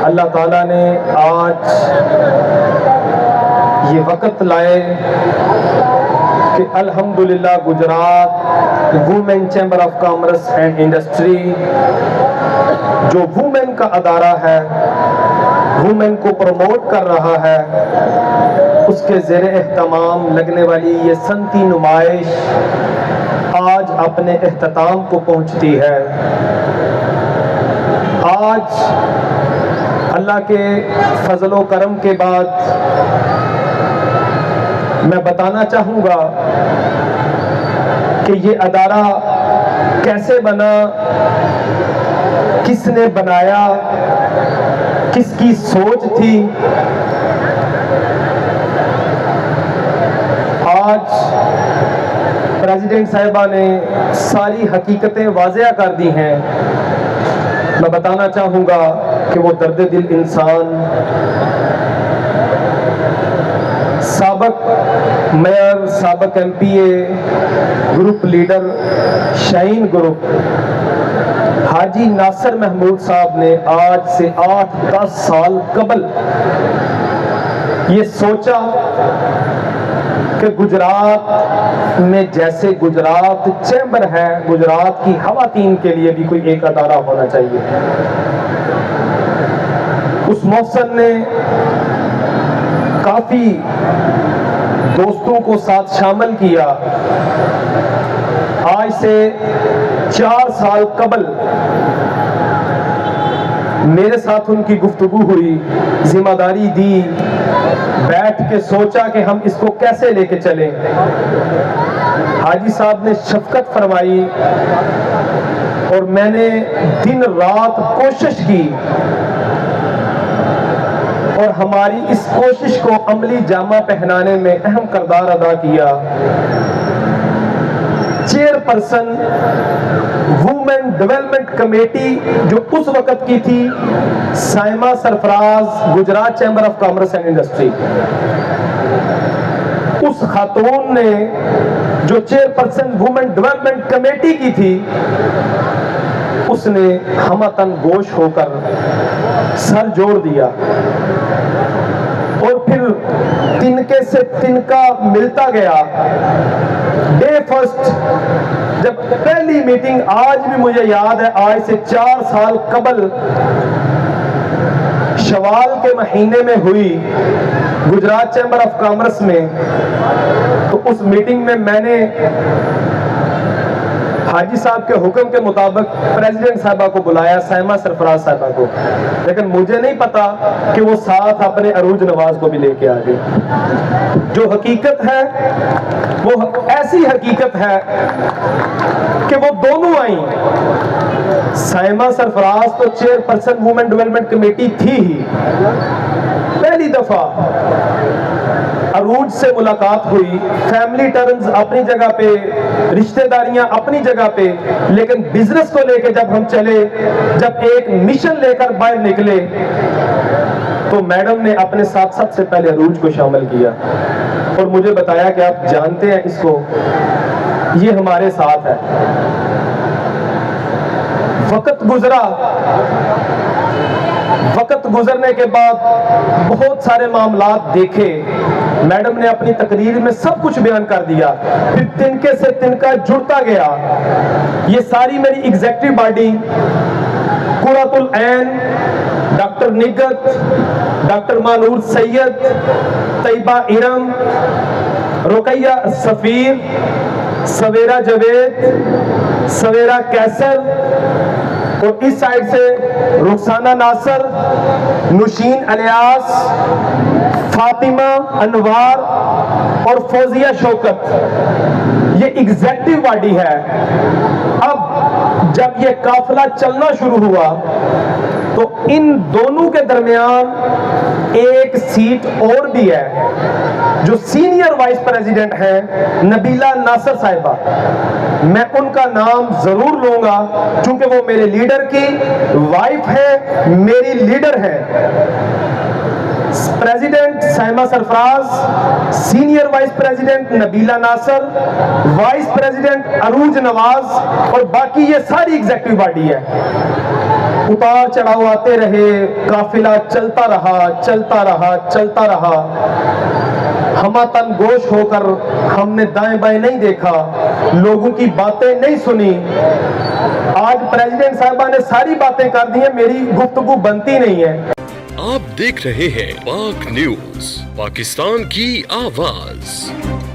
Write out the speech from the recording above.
अल्लाह ताला ने आज ये वक़्त लाए कि अल्हम्दुलिल्लाह Gujarat women chamber of commerce and industry जो वुमेन का अदारा है, वुमेन को प्रमोट कर रहा है, उसके ज़ेरे एहतमाम लगने वाली ये सनती नुमाइश आज अपने एख्तिताम को पहुंचती है। आज अल्लाह के फजल व करम के बाद मैं बताना चाहूँगा कि ये अदारा कैसे बना, किसने बनाया, किसकी सोच थी। आज प्रेसिडेंट साहिबा ने सारी हकीकतें वाज़ेह कर दी हैं। मैं बताना चाहूँगा कि वो दर्द दिल इंसान, साबक मेयर, साबक MPA, group leader Shaheen group Haji Nasir Mahmood sahab ने आज से 8-10 साल कबल ये सोचा कि गुजरात में जैसे गुजरात चैम्बर है, गुजरात की खवातीन के लिए भी कोई एक अदारा होना चाहिए। उस मौसम ने काफी दोस्तों को साथ शामिल किया। आज से 4 साल कबल मेरे साथ उनकी गुफ्तगू हुई, जिम्मेदारी दी, बैठ के सोचा कि हम इसको कैसे लेके चलें। हाजी साहब ने शफकत फरमाई और मैंने दिन रात कोशिश की और हमारी इस कोशिश को अमली जामा पहनाने में अहम किरदार अदा किया। चेयरपर्सन वुमेन डेवलपमेंट कमेटी जो उस वक्त की थी Saima Sarfaraz, Gujarat chamber of commerce and industry, उस खातून ने जो चेयरपर्सन वुमेन डेवलपमेंट कमेटी की थी, उसने हमतन गोश होकर सर जोड़ दिया और फिर तिनके से तिनका मिलता गया। डे फर्स्ट जब पहली मीटिंग, आज भी मुझे याद है, आज से 4 साल कबल शवाल के महीने में हुई गुजरात चैम्बर ऑफ कॉमर्स में, तो उस मीटिंग में मैंने हाजी साहब के हुक्म के मुताबिक प्रेसिडेंट साहबा को बुलाया, साइमा सरफराज साहबा को, लेकिन मुझे नहीं पता कि वो साथ अपने अरूज नवाज को भी लेके आ गए। जो हकीकत है वो ऐसी हकीकत है कि वो दोनों आई। साइमा सरफराज तो चेयरपर्सन वुमेन डेवलपमेंट कमेटी थी ही। पहली दफा अरूज से मुलाकात हुई, फैमिली टर्म्स अपनी जगह पे, रिश्तेदारियां अपनी जगह पे, लेकिन बिजनेस को लेके जब हम चले, जब एक मिशन लेकर बाहर निकले, तो मैडम ने अपने साथ सबसे पहले अरूज को शामिल किया और मुझे बताया कि आप जानते हैं इसको, ये हमारे साथ है। वक्त गुजरा, वक्त गुजरने के बाद बहुत सारे मामलात देखे। मैडम ने अपनी तकरीर में सब कुछ बयान कर दिया, फिर तिनके से तिनका जुड़ता गया। ये सारी मेरी एग्जीक्यूटिव बॉडी, कुर्रतुल ऐन, डॉक्टर निगत, डॉक्टर मानूर सैयद, तैयबा इरम, रुकैया सफीर, सवेरा जवेद, सवेरा कैसर, और इस साइड से रुखसाना नासर, नुशीन अलियास, फातिमा अनवार और फौजिया शौकत, ये एग्जीक्यूटिव बॉडी है। अब जब ये काफिला चलना शुरू हुआ तो इन दोनों के दरमियान एक सीट और भी है। जो सीनियर वाइस प्रेसिडेंट है नबीला नासर साहिबा, मैं उनका नाम जरूर लूंगा क्योंकि वो मेरे लीडर की वाइफ है, मेरी लीडर है। President Saima Sarfaraz, senior vice president Nabila Nasar, vice president Arooj Nawaz और बाकी ये सारी एग्जीक्यूटिव बॉडी है। उतार चढ़ाव आते रहे, काफिला चलता रहा, चलता रहा, चलता रहा। हम तन गोश होकर हमने दाएं बाएं नहीं देखा, लोगों की बातें नहीं सुनी। आज प्रेसिडेंट साहबा ने सारी बातें कर दी हैं, मेरी गुफ्तगू बनती नहीं है। आप देख रहे हैं पाक न्यूज, पाकिस्तान की आवाज।